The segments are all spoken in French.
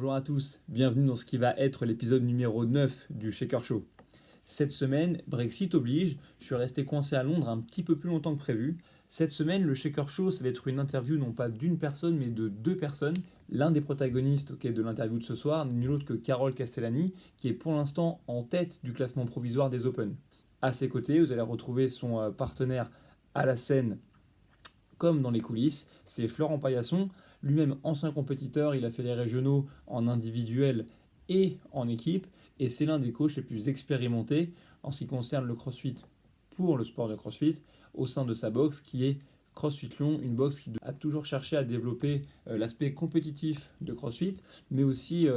Bonjour à tous, bienvenue dans ce qui va être l'épisode numéro 9 du Shaker Show. Cette semaine, Brexit oblige, je suis resté coincé à Londres un petit peu plus longtemps que prévu. Cette semaine, le Shaker Show, ça va être une interview non pas d'une personne, mais de deux personnes. L'un des protagonistes de l'interview de ce soir, nul autre que Carole Castellani, qui est pour l'instant en tête du classement provisoire des Open. À ses côtés, vous allez retrouver son partenaire à la scène comme dans les coulisses, c'est Florent Paillasson, lui-même ancien compétiteur, il a fait les régionaux en individuel et en équipe, et c'est l'un des coachs les plus expérimentés en ce qui concerne le crossfit pour le sport de crossfit au sein de sa box qui est CrossFit Lyon, une box qui a toujours cherché à développer l'aspect compétitif de CrossFit, mais aussi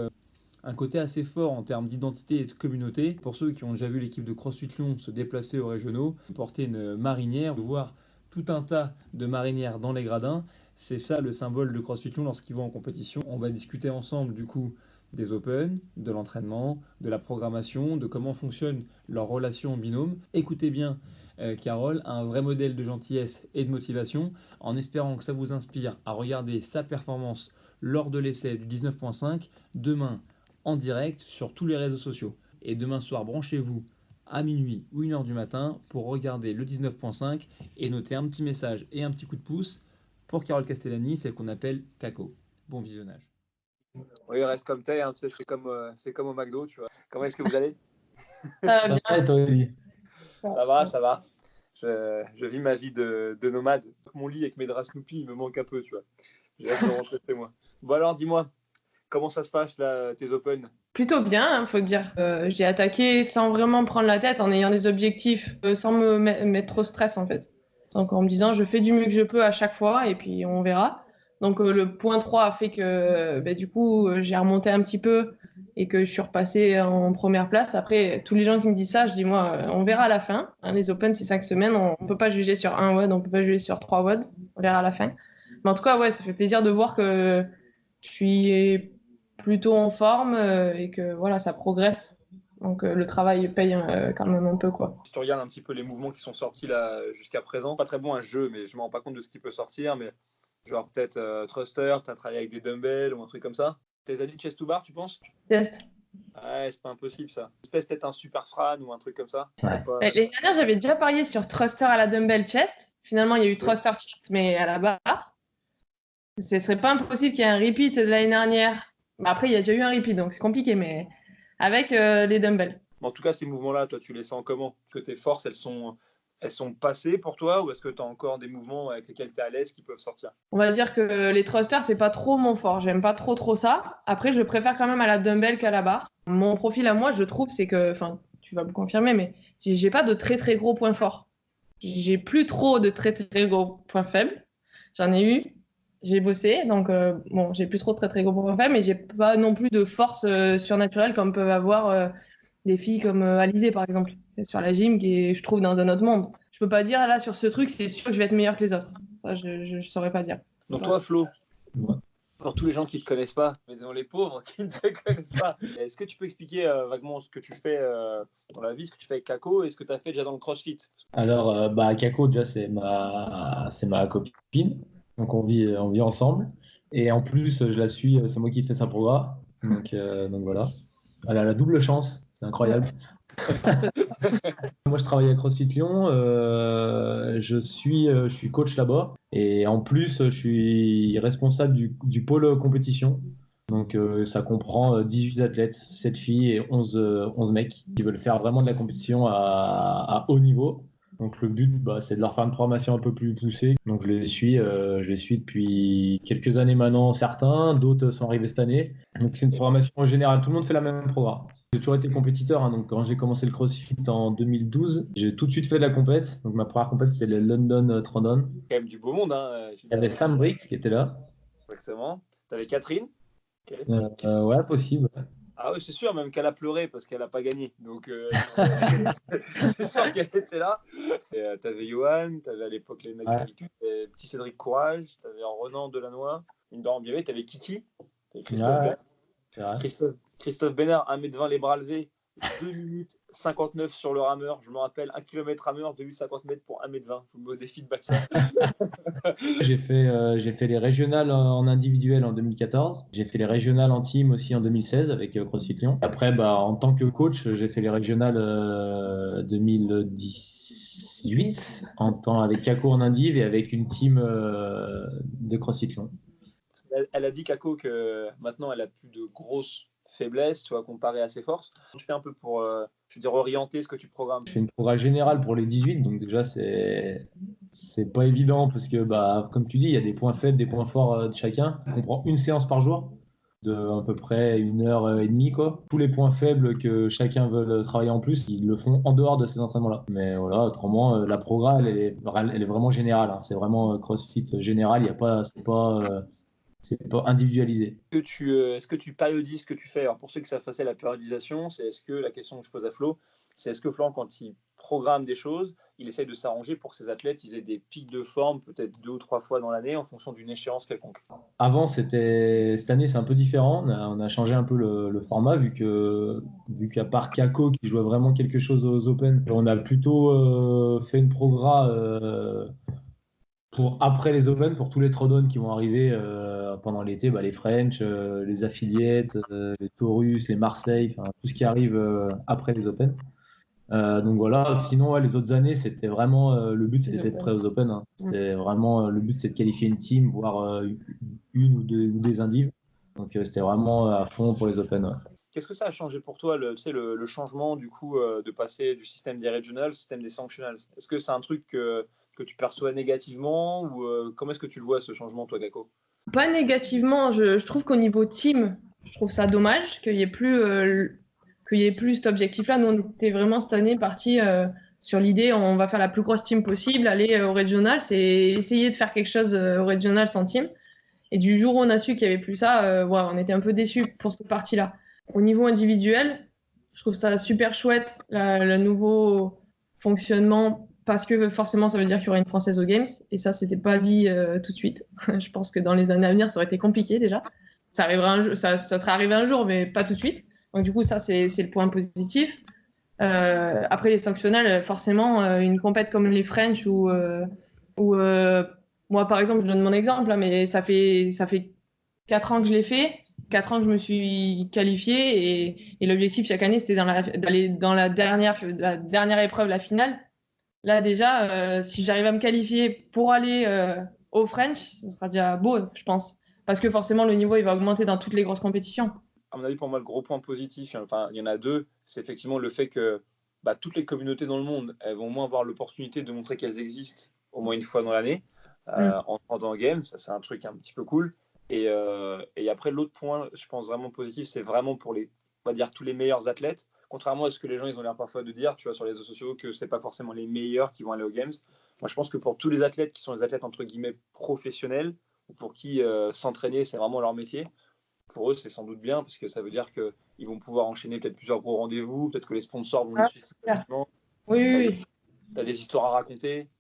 un côté assez fort en termes d'identité et de communauté. Pour ceux qui ont déjà vu l'équipe de CrossFit Lyon se déplacer aux régionaux, porter une marinière, voir tout un tas de marinières dans les gradins, c'est ça le symbole de CrossFit Lyon lorsqu'ils vont en compétition. On va discuter ensemble du coup des Open, de l'entraînement, de la programmation, de comment fonctionne leur relation en binôme. Écoutez bien Carole, un vrai modèle de gentillesse et de motivation, en espérant que ça vous inspire à regarder sa performance lors de l'essai du 19.5 demain en direct sur tous les réseaux sociaux. Et demain soir, branchez-vous à minuit ou 1h du matin pour regarder le 19.5 et noter un petit message et un petit coup de pouce pour Carole Castellani, celle qu'on appelle Caco. Bon visionnage. Oui, reste comme t'es, hein, tu sais, c'est comme au McDo, tu vois. Comment est-ce que vous allez? Ça va Ça bien. va et toi, Oli? Ça va, ça va. Je vis ma vie de nomade. Mon lit avec mes draps Snoopy, il me manque un peu, tu vois. J'ai hâte de rentrer chez moi. Bon alors, dis-moi, comment ça se passe là, tes Open? Plutôt bien, hein, faut dire. J'ai attaqué sans vraiment me prendre la tête, en ayant des objectifs, sans me mettre trop stress en fait. Donc en me disant, je fais du mieux que je peux à chaque fois et puis on verra. Donc le point 3 a fait que du coup j'ai remonté un petit peu et que je suis repassée en première place. Après, tous les gens qui me disent ça, je dis moi, on verra à la fin. Hein, les Open, c'est 5 semaines, on ne peut pas juger sur un WOD, on ne peut pas juger sur 3 WOD. On verra à la fin. Mais en tout cas, ouais, ça fait plaisir de voir que je suis plutôt en forme et que voilà, ça progresse. Donc le travail paye quand même un peu quoi. Si tu regardes un petit peu les mouvements qui sont sortis là jusqu'à présent, pas très bon un jeu, mais je me rends pas compte de ce qui peut sortir, mais genre peut-être thruster, t'as travaillé avec des dumbbells ou un truc comme ça. Tes amis de chest to bar, tu penses? Test. Ouais, c'est pas impossible ça. Peut-être un super fran ou un truc comme ça. Ouais. Pas... L'année dernière, j'avais déjà parié sur thruster à la dumbbell chest. Finalement, il y a eu thruster chest, mais à la barre. Ce serait pas impossible qu'il y ait un repeat de l'année dernière. Mais après, il y a déjà eu un repeat, donc c'est compliqué, mais avec les dumbbells. En tout cas, ces mouvements-là, toi, tu les sens comment? Est-ce que tes forces, elles sont passées pour toi ou est-ce que tu as encore des mouvements avec lesquels tu es à l'aise qui peuvent sortir? On va dire que les thrusters, c'est pas trop mon fort. J'aime pas trop ça. Après, je préfère quand même à la dumbbell qu'à la barre. Mon profil à moi, je trouve, c'est que, enfin, tu vas me confirmer, mais si j'ai pas de très gros points forts. J'ai plus trop de très gros points faibles. J'en ai eu, j'ai bossé, donc bon, j'ai plus trop de très gros points faibles, mais j'ai pas non plus de force surnaturelle comme peuvent avoir des filles comme Alizé, par exemple, sur la gym, qui est, je trouve, dans un autre monde. Je peux pas dire, là, sur ce truc, c'est sûr que je vais être meilleure que les autres. Ça, je saurais pas dire. Donc toi, Flo, Ouais. pour tous les gens qui ne te connaissent pas, mais disons les pauvres qui ne te connaissent pas, est-ce que tu peux expliquer vaguement ce que tu fais dans la vie, ce que tu fais avec Kako et ce que tu as fait déjà dans le CrossFit? Alors, Kako, déjà, c'est ma copine. Donc, on vit ensemble. Et en plus, je la suis, c'est moi qui fais sa programme. Donc voilà. Elle a la double chance. C'est incroyable. Moi, je travaille à CrossFit Lyon. Je suis coach là-bas. Et en plus, je suis responsable du pôle compétition. Donc, ça comprend 18 athlètes, 7 filles et 11 mecs qui veulent faire vraiment de la compétition à haut niveau. Donc, le but, c'est de leur faire une formation un peu plus poussée. Donc, je les suis depuis quelques années maintenant, certains, d'autres sont arrivés cette année. Donc, c'est une programmation en général. Tout le monde fait la même programme. J'ai toujours été compétiteur, hein, donc quand j'ai commencé le CrossFit en 2012, j'ai tout de suite fait de la compète. Donc ma première compète, c'était le London Throwdown. Quand même du beau monde, hein, je veux Il y avait dire. Sam Briggs qui était là. Exactement. Tu avais Catherine. Ok. Ouais, possible. Ah oui, c'est sûr, même qu'elle a pleuré parce qu'elle n'a pas gagné. Donc, c'est sûr qu'elle était là. Tu avais Johan, tu avais à l'époque les mecs Ouais, Ravitous, petit Cédric Courage, tu avais Renan Delannoy, une dent bien, tu avais Kiki, tu avais ouais, Christophe ouais, Bernard. c'est vrai. Christophe Bénard, 1m20 les bras levés, 2 minutes 59 sur le rameur. Je me rappelle, 1 km rameur, 2,50 mètres pour 1,20 m. Je me défie de battre ça. J'ai fait les régionales en individuel en 2014. J'ai fait les régionales en team aussi en 2016 avec CrossFit Lyon. Après, en tant que coach, j'ai fait les régionales 2018 avec Kako en indiv et avec une team de CrossFit Lyon. Elle a dit, Kako, que maintenant, elle a plus de grosses faiblesses, tu vois, comparé à ses forces. Tu fais un peu pour, orienter ce que tu programmes. Je fais une programme générale pour les 18, donc déjà, c'est pas évident parce que, comme tu dis, il y a des points faibles, des points forts de chacun. On prend une séance par jour de à peu près 1h30, quoi. Tous les points faibles que chacun veut travailler en plus, ils le font en dehors de ces entraînements-là. Mais voilà, autrement, la programme, elle est vraiment générale, hein. C'est vraiment CrossFit général. C'est pas individualisé. Est-ce que tu périodises ce que tu fais? Alors pour ceux qui savent faire la périodisation, la question que je pose à Flo, c'est est-ce que Flo, quand il programme des choses, il essaye de s'arranger pour que ses athlètes ils aient des pics de forme peut-être 2 ou 3 fois dans l'année en fonction d'une échéance quelconque? Avant, cette année, c'est un peu différent. On a changé un peu le format vu qu'à part Kako qui jouait vraiment quelque chose aux Open, on a plutôt fait une pour après les Open, pour tous les throwdowns qui vont arriver pendant l'été, les French, les affiliates, les Taurus, les Marseille, tout ce qui arrive après les Open. Donc voilà, sinon les autres années, c'était vraiment le but, c'était d'être prêt aux Open, hein. C'était vraiment le but, c'est de qualifier une team, voire une ou des indives. Donc c'était vraiment à fond pour les Open. Ouais. Qu'est-ce que ça a changé pour toi, le changement du coup de passer du système des regionals au système des sanctionals? Est-ce que c'est un truc que tu perçois négativement ou comment est-ce que tu le vois ce changement, toi, Kako? Pas négativement, je trouve qu'au niveau team, je trouve ça dommage qu'il y ait plus cet objectif-là. Nous, on était vraiment cette année partis sur l'idée, on va faire la plus grosse team possible, aller au régional, c'est essayer de faire quelque chose au régional sans team. Et du jour où on a su qu'il n'y avait plus ça, on était un peu déçus pour cette partie-là. Au niveau individuel, je trouve ça super chouette, le nouveau fonctionnement, parce que forcément, ça veut dire qu'il y aura une Française aux Games. Et ça, c'était pas dit tout de suite. Je pense que dans les années à venir, ça aurait été compliqué déjà. Ça serait arrivé un jour, mais pas tout de suite. Donc du coup, ça, c'est le point positif. Après les sanctionnels, forcément, une compète comme les French ou moi, par exemple, je donne mon exemple, là, mais ça fait 4 ans que je l'ai fait, 4 ans que je me suis qualifiée et l'objectif chaque année, c'était d'aller dans la dernière épreuve, la finale. Là, déjà, si j'arrive à me qualifier pour aller au French, ça sera déjà beau, je pense. Parce que forcément, le niveau, il va augmenter dans toutes les grosses compétitions. À mon avis, pour moi, le gros point positif, enfin, il y en a deux, c'est effectivement le fait que toutes les communautés dans le monde, elles vont au moins avoir l'opportunité de montrer qu'elles existent au moins une fois dans l'année, en rendant game. Ça, c'est un truc un petit peu cool. Et après, l'autre point, je pense vraiment positif, c'est vraiment pour on va dire, tous les meilleurs athlètes. Contrairement à ce que les gens ils ont l'air parfois de dire, tu vois, sur les réseaux sociaux, que c'est pas forcément les meilleurs qui vont aller aux Games. Moi, je pense que pour tous les athlètes qui sont des athlètes entre guillemets professionnels, ou pour qui s'entraîner, c'est vraiment leur métier, pour eux, c'est sans doute bien, parce que ça veut dire qu'ils vont pouvoir enchaîner peut-être plusieurs gros rendez-vous, peut-être que les sponsors vont les suivre. Oui. Tu as des histoires à raconter.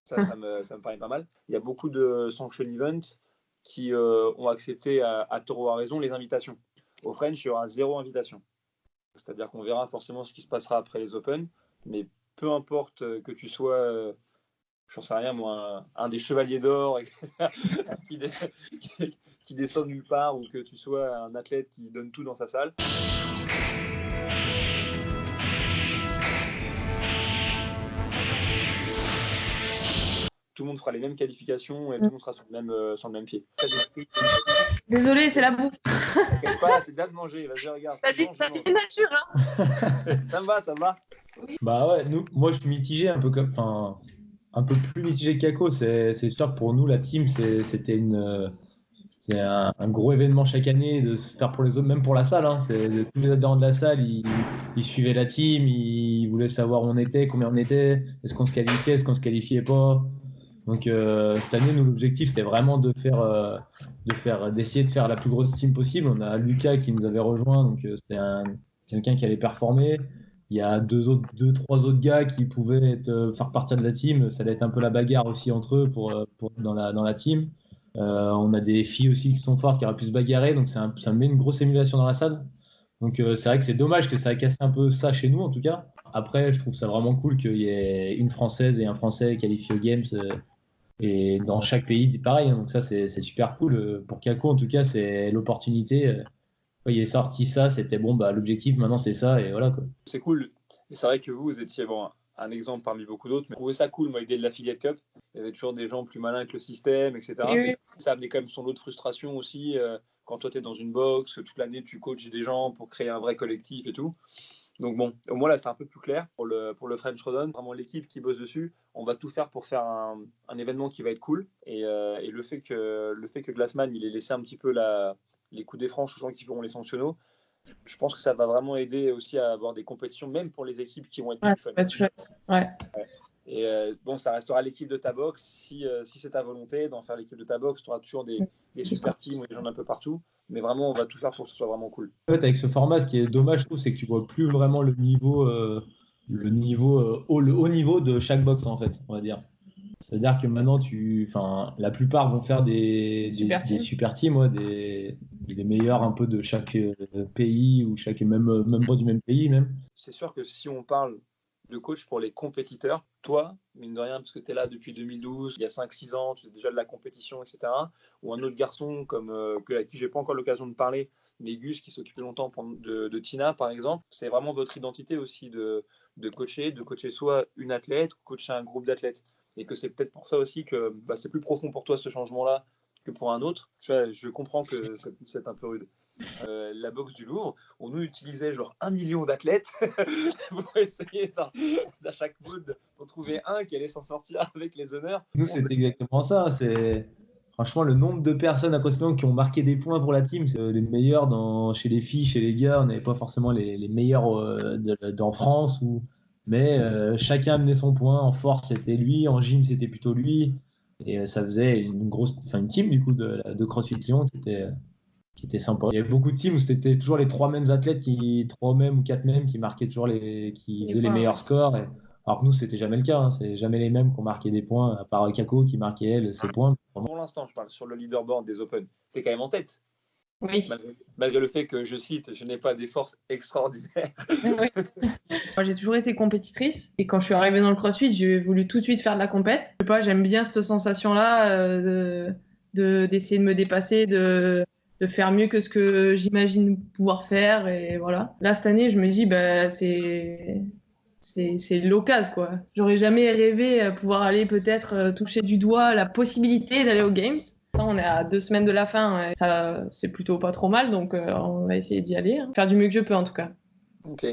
Ça me paraît pas mal. Il y a beaucoup de sanction events qui ont accepté, à tort ou à raison, les invitations. Au French, il y aura 0 invitation. C'est-à-dire qu'on verra forcément ce qui se passera après les Open, mais peu importe que tu sois, j'en sais rien, moi, un des chevaliers d'or qui descend nulle part, ou que tu sois un athlète qui donne tout dans sa salle. Tout le monde fera les mêmes qualifications et tout le monde sera sur le même pied. Désolé, c'est la bouffe. T'inquiète pas, c'est bien de manger. Vas-y, regarde. Ça dit nature, hein. Ça me va. Ouais, moi je suis mitigé un peu un peu plus mitigé que Kako. C'est sûr que pour nous, la team, c'était un gros événement chaque année de se faire pour les autres, même pour la salle, hein. Tous les adhérents de la salle, ils suivaient la team, ils voulaient savoir où on était, combien on était, est-ce qu'on se qualifiait, est-ce qu'on se qualifiait pas. Donc cette année, nous, l'objectif, c'était vraiment d'essayer de faire la plus grosse team possible. On a Lucas qui nous avait rejoint, donc c'était quelqu'un qui allait performer. Il y a trois autres gars qui pouvaient faire partie de la team. Ça allait être un peu la bagarre aussi entre eux dans la team. On a des filles aussi qui sont fortes, qui auraient pu se bagarrer, donc ça met une grosse émulation dans la salle. Donc c'est vrai que c'est dommage que ça a cassé un peu ça chez nous en tout cas. Après, je trouve ça vraiment cool qu'il y ait une Française et un Français qualifiés aux Games et dans chaque pays pareil. Donc ça c'est super cool. Pour Kako en tout cas, c'est l'opportunité. Quand il est sorti ça, c'était bon, bah, l'objectif maintenant c'est ça et voilà quoi. C'est cool. Et c'est vrai que vous étiez un exemple parmi beaucoup d'autres, mais je trouvais ça cool, moi, l'idée de l'affiliate cup. Il y avait toujours des gens plus malins que le système, etc. Oui. Ça amenait quand même son lot de frustration aussi. Quand toi, tu es dans une box, toute l'année, tu coaches des gens pour créer un vrai collectif et tout. Donc bon, au moins là, c'est un peu plus clair pour le French Rodon. Vraiment l'équipe qui bosse dessus. On va tout faire pour faire un événement qui va être cool. Et le fait que Glassman, il ait laissé un petit peu les coups des franches aux gens qui feront les sanctionnaux, je pense que ça va vraiment aider aussi à avoir des compétitions, même pour les équipes qui vont être plus fun. Ça va être chouette. Ouais. Et bon, ça restera l'équipe de ta box. Si c'est ta volonté d'en faire l'équipe de ta box, tu auras toujours des super teams ou des gens d'un peu partout. Mais vraiment, on va tout faire pour que ce soit vraiment cool. En fait, avec ce format, ce qui est dommage, je trouve, c'est que tu vois plus vraiment le haut niveau de chaque box, en fait, on va dire. C'est-à-dire que maintenant, la plupart vont faire des super teams, ouais, des meilleurs un peu de chaque pays ou chaque même pas du même pays même. C'est sûr que si on parle de coach pour les compétiteurs, toi, mine de rien, parce que tu es là depuis 2012, il y a 5-6 ans, tu fais déjà de la compétition, etc. Ou un autre garçon à qui je n'ai pas encore l'occasion de parler, mais Gus, qui s'occupait longtemps de Tina, par exemple, c'est vraiment votre identité aussi de coacher soit une athlète ou coacher un groupe d'athlètes. Et que c'est peut-être pour ça aussi que c'est plus profond pour toi ce changement-là que pour un autre. Je comprends que c'est un peu rude. La boxe du Louvre, on nous utilisait genre 1 million d'athlètes pour essayer d'à chaque mode d'en trouver un qui allait s'en sortir avec les honneurs. Nous, c'était exactement ça. Franchement, le nombre de personnes à Cosplay qui ont marqué des points pour la team, c'est les meilleurs chez les filles, chez les gars. On n'avait pas forcément les meilleurs en France, mais chacun amenait son point. En force, c'était lui. En gym, c'était plutôt lui. Et ça faisait une team du coup de CrossFit Lyon qui était sympa. Il y avait beaucoup de teams où c'était toujours les 3 mêmes athlètes, 3 mêmes ou 4 mêmes qui marquaient toujours qui faisaient les meilleurs scores. Alors que nous, c'était jamais le cas. Hein. C'est jamais les mêmes qui ont marqué des points, à part Kako qui marquait elle ses points. Pour l'instant, je parle sur le leaderboard des Open. Tu es quand même en tête. Oui. Malgré le fait que, je cite, je n'ai pas des forces extraordinaires. Oui. Moi, j'ai toujours été compétitrice et quand je suis arrivée dans le CrossFit, j'ai voulu tout de suite faire de la compète. Je sais pas, j'aime bien cette sensation-là d'essayer de me dépasser, de faire mieux que ce que j'imagine pouvoir faire et voilà. Là, cette année, je me dis, c'est l'occasion, quoi. J'aurais jamais rêvé pouvoir aller peut-être toucher du doigt la possibilité d'aller aux Games. On est à 2 semaines de la fin, ça c'est plutôt pas trop mal, donc on va essayer d'y aller, hein. Faire du mieux que je peux en tout cas. Ok.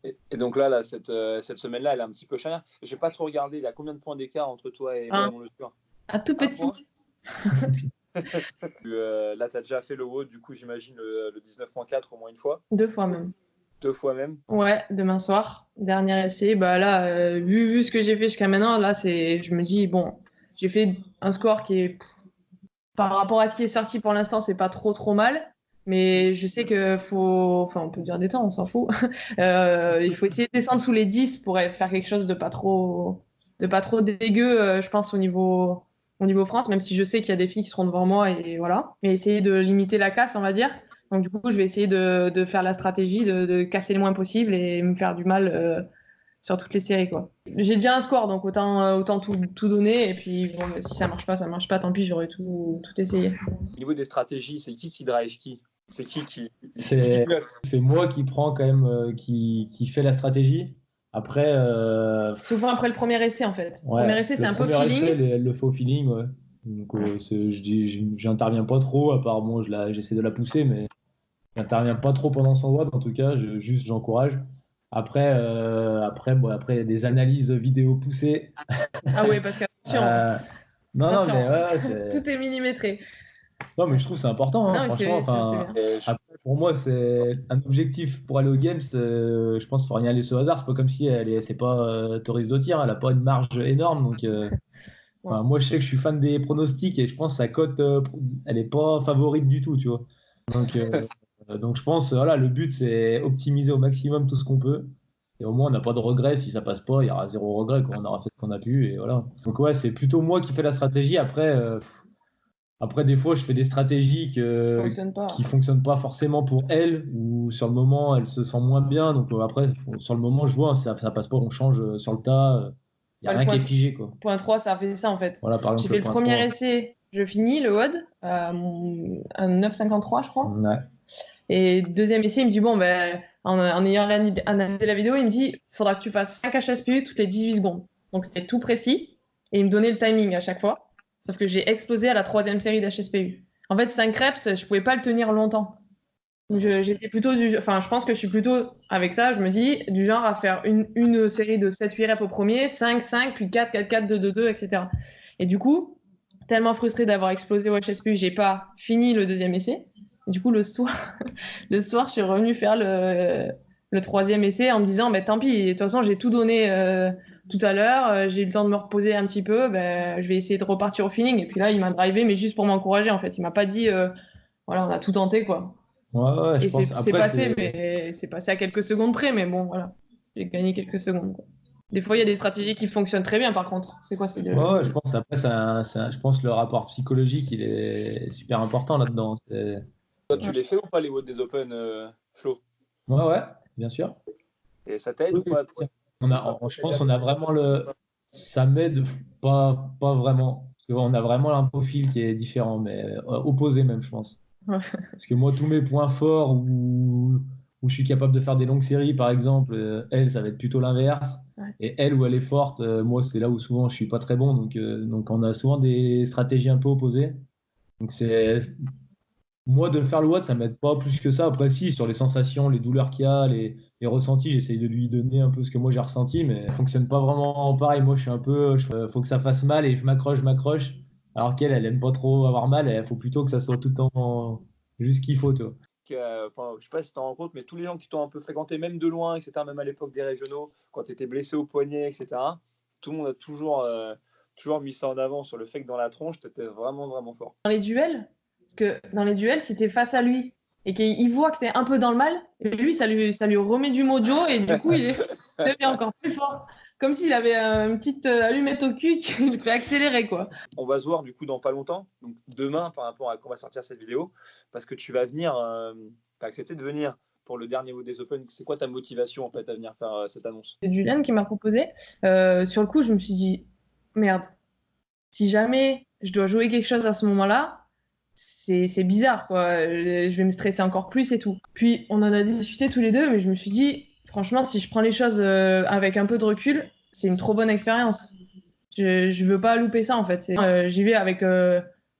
Et donc là cette semaine-là, elle est un petit peu charnière. Je n'ai pas trop regardé, il y a combien de points d'écart entre toi et Manon Le Sport? Un tout petit. Là, tu as déjà fait le WOD, du coup, j'imagine le 19.4 au moins une fois. 2 fois même. 2 fois même? Ouais, demain soir, dernier essai. Là, vu ce que j'ai fait jusqu'à maintenant, là, je me dis, bon, j'ai fait un score qui est, par rapport à ce qui est sorti pour l'instant, c'est pas trop mal. Mais je sais que on peut dire des temps, on s'en fout. Il faut essayer de descendre sous les 10 pour faire quelque chose de pas trop dégueu, je pense, au niveau France, même si je sais qu'il y a des filles qui seront devant moi et voilà. Mais essayer de limiter la casse, on va dire. Donc du coup, je vais essayer de faire la stratégie de casser le moins possible et me faire du mal sur toutes les séries, quoi. J'ai déjà un score, donc autant tout donner. Et puis bon, si ça marche pas, tant pis, j'aurais tout essayé. Au niveau des stratégies, c'est qui drive qui? C'est qui C'est moi qui prends quand même, qui fait la stratégie. Après. Souvent après le premier essai, en fait. Ouais, premier essai, c'est un peu feeling. feeling. Elle le fait au feeling, ouais. Donc, j'interviens pas trop, à part j'essaie de la pousser, mais j'interviens pas trop pendant son WOD, en tout cas, juste j'encourage. Après, il y a des analyses vidéo poussées. Ah oui, parce qu'attention. Non, mais ouais, tout est millimétré. Non, mais je trouve que c'est important, hein, franchement. Après, pour moi, c'est un objectif pour aller aux Games. Je pense qu'il ne faut rien laisser au hasard. C'est pas comme si c'est pas Toris Dottir, elle n'a pas une marge énorme. Donc, moi, je sais que je suis fan des pronostics et je pense que sa cote, elle n'est pas favorite du tout, tu vois. Donc je pense, voilà, le but, c'est optimiser au maximum tout ce qu'on peut. Et au moins, on n'a pas de regrets. Si ça passe pas, il y aura 0 regret, quoi. On aura fait ce qu'on a pu et voilà. Donc ouais, c'est plutôt moi qui fais la stratégie. Après, Après, des fois, je fais des stratégies fonctionne pas. qui fonctionnent pas forcément pour elle, ou sur le moment, elle se sent moins bien. Donc après, sur le moment, je vois, ça passe pas, on change sur le tas. Il n'y a Bah, le rien qui point, est figé, quoi. point 3, ça a fait ça en fait. Voilà, par J'ai exemple, fait le le point premier 3. essai, je finis le WOD à 9,53 je crois. Ouais. Et deuxième essai, il me dit, bon, ben, en ayant analysé la vidéo, il me dit, il faudra que tu fasses 5 HSPU toutes les 18 secondes. Donc c'était tout précis. Et il me donnait le timing à chaque fois. Sauf que j'ai explosé à la troisième série d'HSPU. En fait, 5 reps, je pouvais pas le tenir longtemps. J'étais plutôt enfin, je pense que je suis plutôt, avec ça, je me dis, du genre à faire une série de 7-8 reps au premier, 5, 5, puis 4, 4, 4, 2, 2, 2, etc. Et du coup, tellement frustrée d'avoir explosé au HSPU, j'ai pas fini le deuxième essai. Et du coup, le soir, je suis revenue faire le troisième essai en me disant, bah, tant pis, de toute façon, j'ai tout donné tout à l'heure, j'ai eu le temps de me reposer un petit peu, ben, je vais essayer de repartir au feeling. Et puis là, il m'a drivé, mais juste pour m'encourager, en fait. Il m'a pas dit, voilà, on a tout tenté, quoi. Ouais, je Et pense. c'est Après, passé, mais c'est passé à quelques secondes près, mais bon, voilà. J'ai gagné quelques secondes, quoi. Des fois, il y a des stratégies qui fonctionnent très bien, par contre. C'est quoi, Ouais, je pense. Après, je pense que le rapport psychologique, il est super important là-dedans. Toi, tu Ouais. les fais ou pas les WOD des Open, Flo? Ouais, bien sûr. Et ça t'aide Oui, ou oui, pas? bien sûr. Je pense qu'on a vraiment ça m'aide pas vraiment. Parce qu'on a vraiment un profil qui est différent, mais opposé même, je pense. Ouais. Parce que moi, tous mes points forts où je suis capable de faire des longues séries, par exemple, elle, ça va être plutôt l'inverse. Ouais. Et elle, où elle est forte, moi, c'est là où souvent je suis pas très bon. Donc on a souvent des stratégies un peu opposées. Donc moi, de faire le WOD, ça m'aide pas plus que ça. Après, si, sur les sensations, les douleurs qu'il y a, les ressentis, j'essaye de lui donner un peu ce que moi j'ai ressenti, mais ça fonctionne pas vraiment pareil. Moi, je suis un peu, faut que ça fasse mal et je m'accroche. Alors qu'elle, elle aime pas trop avoir mal, il faut plutôt que ça soit tout le temps juste ce qu'il faut, toi. Enfin, je sais pas si tu t'en rends compte, mais tous les gens qui t'ont un peu fréquenté, même de loin, etc., même à l'époque des régionaux, quand tu étais blessé au poignet, etc., tout le monde a toujours mis ça en avant sur le fait que dans la tronche, tu étais vraiment, vraiment fort. Dans les duels, parce que dans les duels, si t'es face à lui et qu'il voit que t'es un peu dans le mal, et lui, ça lui remet du mojo et du coup, il devient encore plus fort. Comme s'il avait une petite allumette au cul qui le fait accélérer, quoi. On va se voir du coup dans pas longtemps, donc demain par rapport à quand on va sortir cette vidéo, parce que tu vas venir, tu as accepté de venir pour le dernier WOD des Open. C'est quoi ta motivation en fait à venir faire cette annonce? C'est Julian qui m'a proposé. Sur le coup, je me suis dit, merde, si jamais je dois jouer quelque chose à ce moment-là, c'est bizarre, quoi. Je vais me stresser encore plus et tout. Puis, on en a discuté tous les deux, mais je me suis dit, franchement, si je prends les choses avec un peu de recul, c'est une trop bonne expérience. Je veux pas louper ça, en fait. J'y vais avec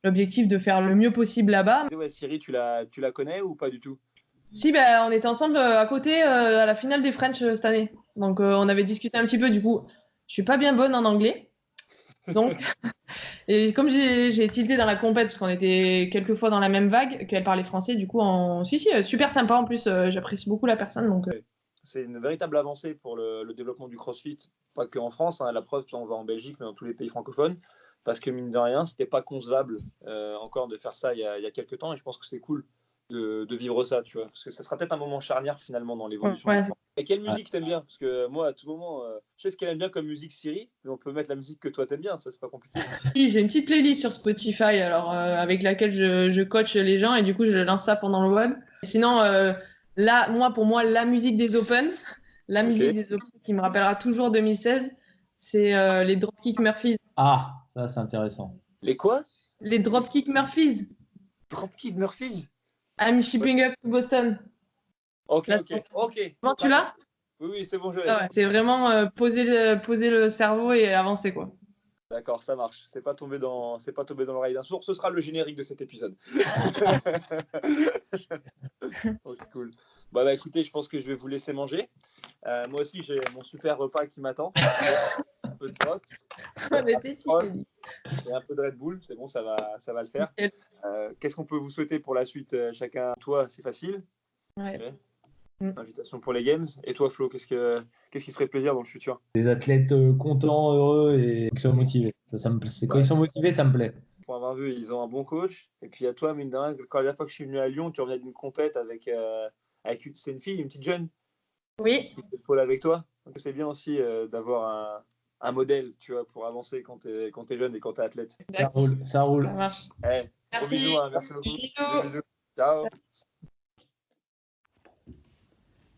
l'objectif de faire le mieux possible là-bas. Ouais, Siri, tu la connais ou pas du tout? Si, ben, on était ensemble à côté à la finale des French cette année. Donc, on avait discuté un petit peu. Du coup, je suis pas bien bonne en anglais. Donc, et comme j'ai tilté dans la compète, parce qu'on était quelques fois dans la même vague, qu'elle parlait français, du coup, si, super sympa en plus, j'apprécie beaucoup la personne. Donc, C'est une véritable avancée pour le développement du CrossFit, pas qu'en France, hein, la preuve, on va en Belgique, mais dans tous les pays francophones, parce que mine de rien, c'était pas concevable encore de faire ça il y a quelques temps, et je pense que c'est cool de vivre ça, tu vois, parce que ça sera peut-être un moment charnière finalement dans l'évolution ouais. du sport. Et quelle musique t'aimes bien? Parce que moi, à tout moment, je sais ce qu'elle aime bien comme musique Siri, mais on peut mettre la musique que toi t'aimes bien, ça c'est pas compliqué. J'ai une petite playlist sur Spotify, alors, avec laquelle je coach les gens, et du coup, je lance ça pendant le web. Sinon, là, pour moi, la musique des Open, musique des Open qui me rappellera toujours 2016, c'est les Dropkick Murphys. Ah, ça, c'est intéressant. Les quoi? Les Dropkick Murphys. Dropkick Murphys? I'm shipping up to Boston. Ok. Comment tu l'as? Oui, c'est bon, je l'ai. Ah ouais. C'est vraiment poser le cerveau et avancer, quoi. D'accord, ça marche. C'est pas tombé dans l'oreille d'un sourd. Ce sera le générique de cet épisode. Ok, cool. Bah, écoutez, je pense que je vais vous laisser manger. Moi aussi, j'ai mon super repas qui m'attend. Un peu de box, Bon appétit, Ellie. et un peu de Red Bull. C'est bon, ça va le faire. Qu'est-ce qu'on peut vous souhaiter pour la suite, chacun? Toi, c'est facile. Ouais. Okay. Mm. Invitation pour les Games. Et toi, Flo, qu'est-ce qui serait plaisir dans le futur? Des athlètes contents, heureux et qui sont motivés. Quand ils sont motivés, ça me plaît. Pour avoir vu, ils ont un bon coach. Et puis à toi, mine de rien, quand la dernière fois que je suis venu à Lyon, tu revenais d'une compète avec c'est une fille, une petite jeune, Oui. qui fait le pôle avec toi. Donc c'est bien aussi d'avoir un modèle, tu vois, pour avancer quand t'es jeune et quand t'es athlète. Ça roule. Ça marche. Eh, Merci. Gros bisous, hein, merci beaucoup. Bisous. Bisous. Ciao.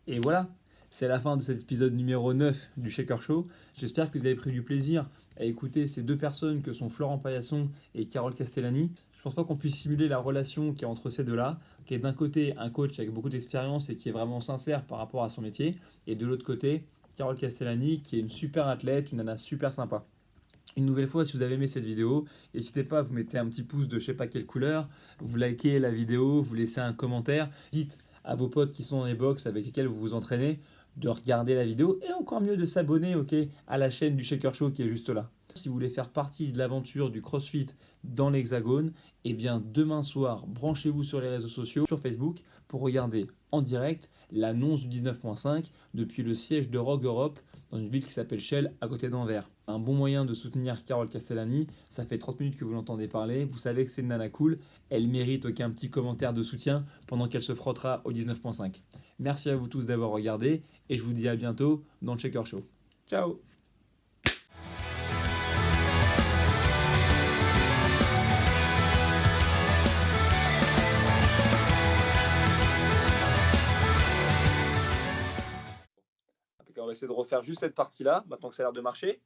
Et voilà, c'est la fin de cet épisode numéro 9 du Shaker Show. J'espère que vous avez pris du plaisir à écouter ces deux personnes que sont Florent Paillasson et Carole Castellani. Je pense pas qu'on puisse simuler la relation qui est entre ces deux-là, qui est d'un côté un coach avec beaucoup d'expérience et qui est vraiment sincère par rapport à son métier, et de l'autre côté, Carole Castellani qui est une super athlète, une nana super sympa. Une nouvelle fois, si vous avez aimé cette vidéo, n'hésitez pas à vous mettez un petit pouce de je sais pas quelle couleur, vous likez la vidéo, vous laissez un commentaire, dites à vos potes qui sont dans les box avec lesquels vous vous entraînez de regarder la vidéo et encore mieux de s'abonner à la chaîne du Shaker Show qui est juste là. Si vous voulez faire partie de l'aventure du CrossFit dans l'Hexagone, eh bien demain soir, branchez-vous sur les réseaux sociaux, sur Facebook, pour regarder en direct l'annonce du 19.5 depuis le siège de Rogue Europe dans une ville qui s'appelle Chelles à côté d'Anvers. Un bon moyen de soutenir Carole Castellani, ça fait 30 minutes que vous l'entendez parler, vous savez que c'est une nana cool, elle mérite un petit commentaire de soutien pendant qu'elle se frottera au 19.5. Merci à vous tous d'avoir regardé et je vous dis à bientôt dans le Shaker Show. Ciao! On va essayer de refaire juste cette partie-là, maintenant que ça a l'air de marcher.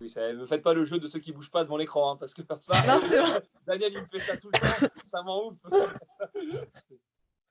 Oui, ne faites pas le jeu de ceux qui ne bougent pas devant l'écran, hein, parce que ça, Non, c'est bon. Daniel, il me fait ça tout le temps, ça m'en ouf.